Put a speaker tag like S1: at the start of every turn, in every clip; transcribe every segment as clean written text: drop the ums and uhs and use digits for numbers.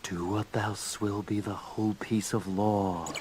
S1: Do what thou will be the whole piece of law.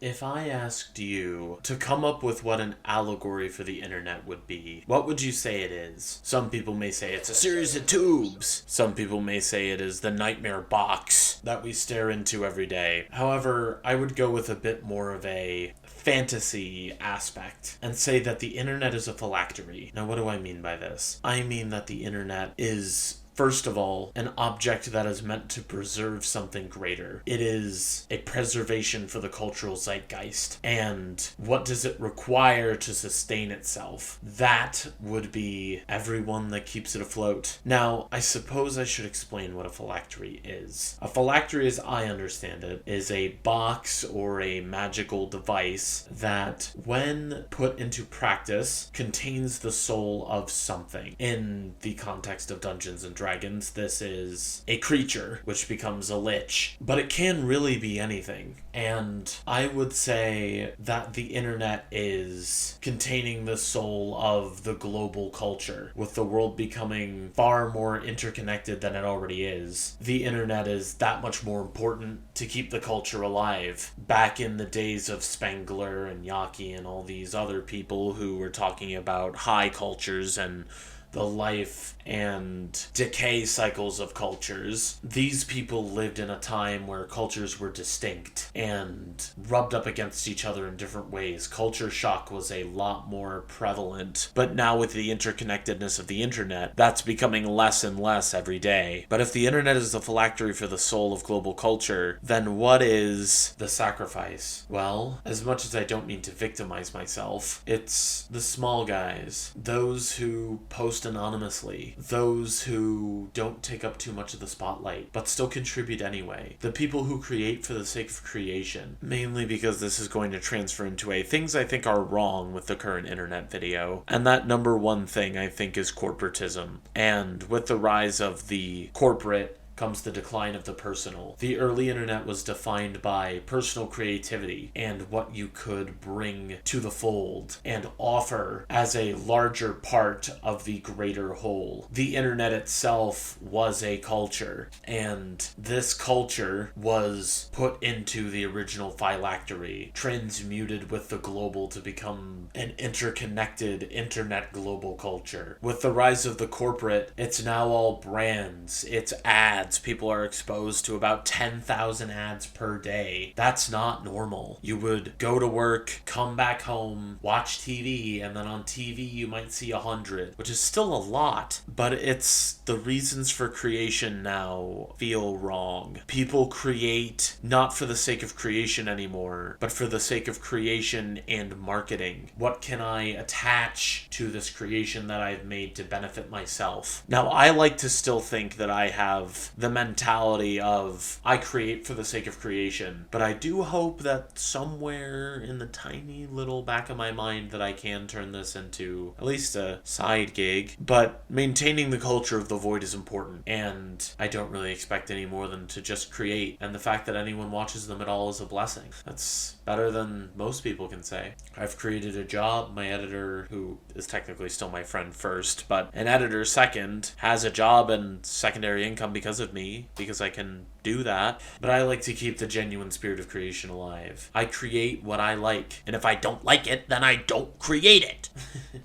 S2: If I asked you to come up with what an allegory for the internet would be, what would you say it is? Some people may say it's a series of tubes. Some people may say it is the nightmare box that we stare into every day. However, I would go with a bit more of a fantasy aspect and say that the internet is a phylactery. Now, what do I mean by this? I mean that the internet is, first of all, an object that is meant to preserve something greater. It is a preservation for the cultural zeitgeist. And what does it require to sustain itself? That would be everyone that keeps it afloat. Now, I suppose I should explain what a phylactery is. A phylactery, as I understand it, is a box or a magical device that, when put into practice, contains the soul of something. In the context of Dungeons and Dragons, this is a creature, which becomes a lich. But it can really be anything. And I would say that the internet is containing the soul of the global culture. With the world becoming far more interconnected than it already is, the internet is that much more important to keep the culture alive. Back in the days of Spengler and Yaki and all these other people who were talking about high cultures and the life and decay cycles of cultures, these people lived in a time where cultures were distinct and rubbed up against each other in different ways. Culture shock was a lot more prevalent, but now with the interconnectedness of the internet, that's becoming less and less every day. But if the internet is the phylactery for the soul of global culture, then what is the sacrifice? Well, as much as I don't mean to victimize myself, it's the small guys, those who post anonymously, those who don't take up too much of the spotlight, but still contribute anyway. The people who create for the sake of creation, mainly because this is going to transfer into a things I think are wrong with the current internet video. And that number one thing I think is corporatism. And with the rise of the corporate comes the decline of the personal. The early internet was defined by personal creativity and what you could bring to the fold and offer as a larger part of the greater whole. The internet itself was a culture, and this culture was put into the original phylactery, transmuted with the global to become an interconnected internet global culture. With the rise of the corporate, it's now all brands, it's ads. People are exposed to about 10,000 ads per day. That's not normal. You would go to work, come back home, watch TV, and then on TV you might see 100, which is still a lot, but it's the reasons for creation now feel wrong. People create not for the sake of creation anymore, but for the sake of creation and marketing. What can I attach to this creation that I've made to benefit myself? Now, I like to still think that I have the mentality of I create for the sake of creation, but I do hope that somewhere in the tiny little back of my mind that I can turn this into at least a side gig. But maintaining the culture of the void is important, and I don't really expect any more than to just create, and the fact that anyone watches them at all is a blessing. That's better than most people can say. I've created a job. My editor, who is technically still my friend first, but an editor second, has a job and secondary income because of me, because I can do that. But I like to keep the genuine spirit of creation alive. I create what I like, and if I don't like it, then I don't create it.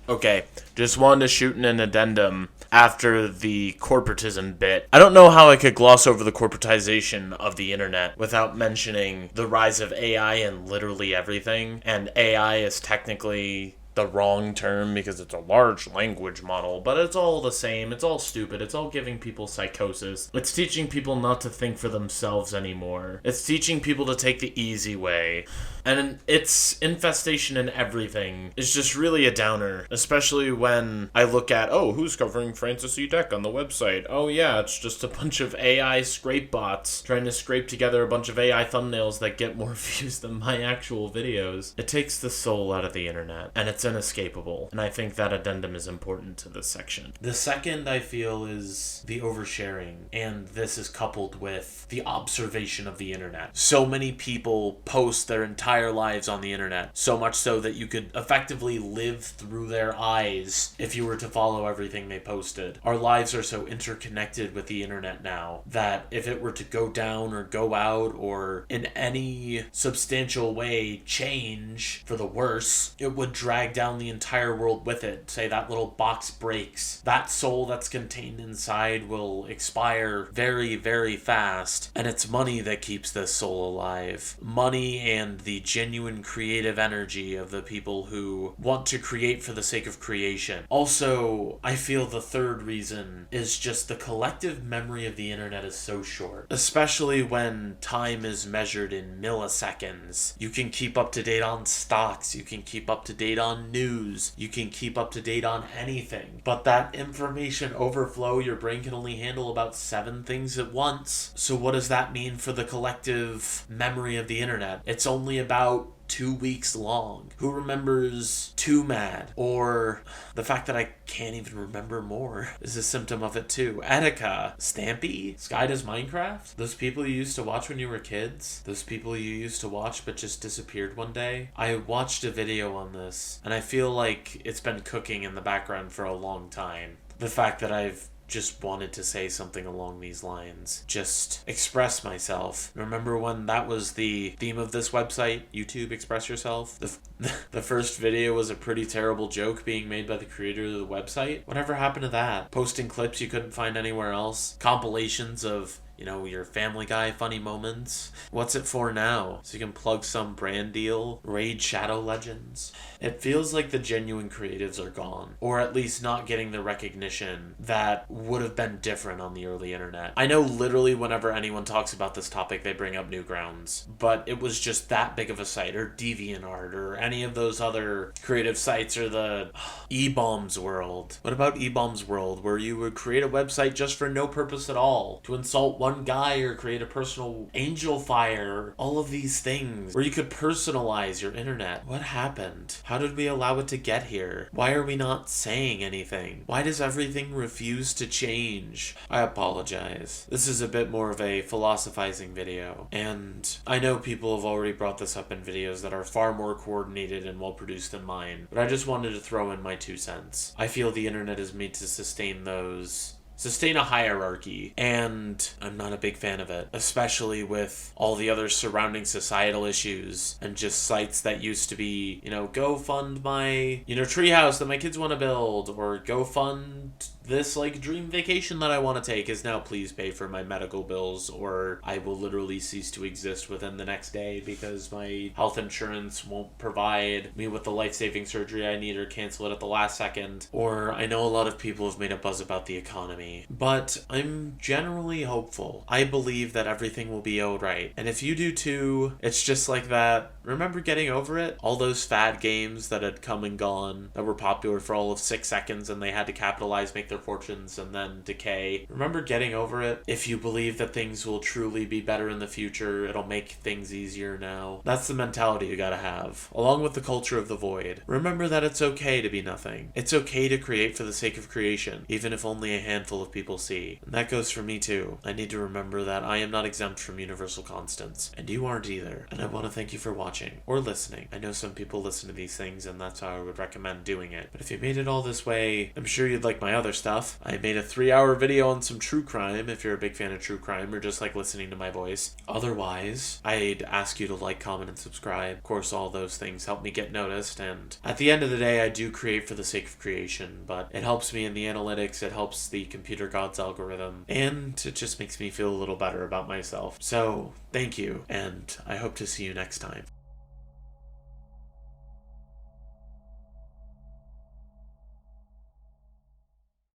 S2: Okay, just wanted to shoot in an addendum after the corporatism bit. I don't know how I could gloss over the corporatization of the internet without mentioning the rise of AI and literally everything. And AI is technically the wrong term because it's a large language model, but it's all the same. It's all stupid. It's all giving people psychosis. It's teaching people not to think for themselves anymore. It's teaching people to take the easy way. And its infestation in everything is just really a downer, especially when I look at, oh, who's covering Fantasy Deck on the website? Oh yeah, it's just a bunch of AI scrape bots trying to scrape together a bunch of AI thumbnails that get more views than my actual videos. It takes the soul out of the internet, and it's inescapable, and I think that addendum is important to this section. The second, I feel, is the oversharing, and this is coupled with the observation of the internet. So many people post their entire lives on the internet, so much so that you could effectively live through their eyes if you were to follow everything they posted. Our lives are so interconnected with the internet now that if it were to go down or go out or in any substantial way change for the worse, it would drag down the entire world with it. Say that little box breaks, that soul that's contained inside will expire very, very fast, and it's money that keeps this soul alive. Money and the genuine creative energy of the people who want to create for the sake of creation. Also, I feel the third reason is just the collective memory of the internet is so short, especially when time is measured in milliseconds. You can keep up to date on stocks, you can keep up to date on news, you can keep up to date on anything, but that information overflow, your brain can only handle about 7 things at once. So what does that mean for the collective memory of the internet? It's only about 2 weeks long. Who remembers Too Mad? Or the fact that I can't even remember more is a symptom of it too. Etika, Stampy, Sky Does Minecraft, those people you used to watch when you were kids, those people you used to watch but just disappeared one day. I watched a video on this and I feel like it's been cooking in the background for a long time. The fact that I've just wanted to say something along these lines. Just express myself. Remember when that was the theme of this website? YouTube, express yourself? The first video was a pretty terrible joke being made by the creator of the website. Whatever happened to that? Posting clips you couldn't find anywhere else? Compilations of, you know, your Family Guy funny moments. What's it for now? So you can plug some brand deal? Raid Shadow Legends? It feels like the genuine creatives are gone, or at least not getting the recognition that would have been different on the early internet. I know literally whenever anyone talks about this topic, they bring up Newgrounds, but it was just that big of a site, or DeviantArt, or any of those other creative sites, or the eBombs World. What about eBombs World, where you would create a website just for no purpose at all, to insult one guy or create a personal angel fire, all of these things, where you could personalize your internet? What happened? How did we allow it to get here? Why are we not saying anything? Why does everything refuse to change? I apologize. This is a bit more of a philosophizing video, and I know people have already brought this up in videos that are far more coordinated and well produced than mine, but I just wanted to throw in my 2 cents. I feel the internet is made to sustain a hierarchy, and I'm not a big fan of it, especially with all the other surrounding societal issues and just sites that used to be, go fund my, treehouse that my kids want to build, or go fund this dream vacation that I want to take, is now please pay for my medical bills or I will literally cease to exist within the next day because my health insurance won't provide me with the life-saving surgery I need or cancel it at the last second. Or I know a lot of people have made a buzz about the economy, but I'm generally hopeful. I believe that everything will be alright, and if you do too, it's just like that. Remember Getting Over It? All those fad games that had come and gone, that were popular for all of 6 seconds and they had to capitalize, make their fortunes, and then decay. Remember Getting Over It? If you believe that things will truly be better in the future, it'll make things easier now. That's the mentality you gotta have, along with the culture of the void. Remember that it's okay to be nothing. It's okay to create for the sake of creation, even if only a handful of people see. And that goes for me too. I need to remember that I am not exempt from universal constants, and you aren't either. And I want to thank you for watching or listening. I know some people listen to these things and that's how I would recommend doing it, but if you made it all this way, I'm sure you'd like my other stuff. I made a 3-hour video on some true crime if you're a big fan of true crime or just like listening to my voice. Otherwise, I'd ask you to like, comment, and subscribe. Of course, all those things help me get noticed, and at the end of the day, I do create for the sake of creation, but it helps me in the analytics, it helps the computer god's algorithm, and it just makes me feel a little better about myself. So, thank you, and I hope to see you next time.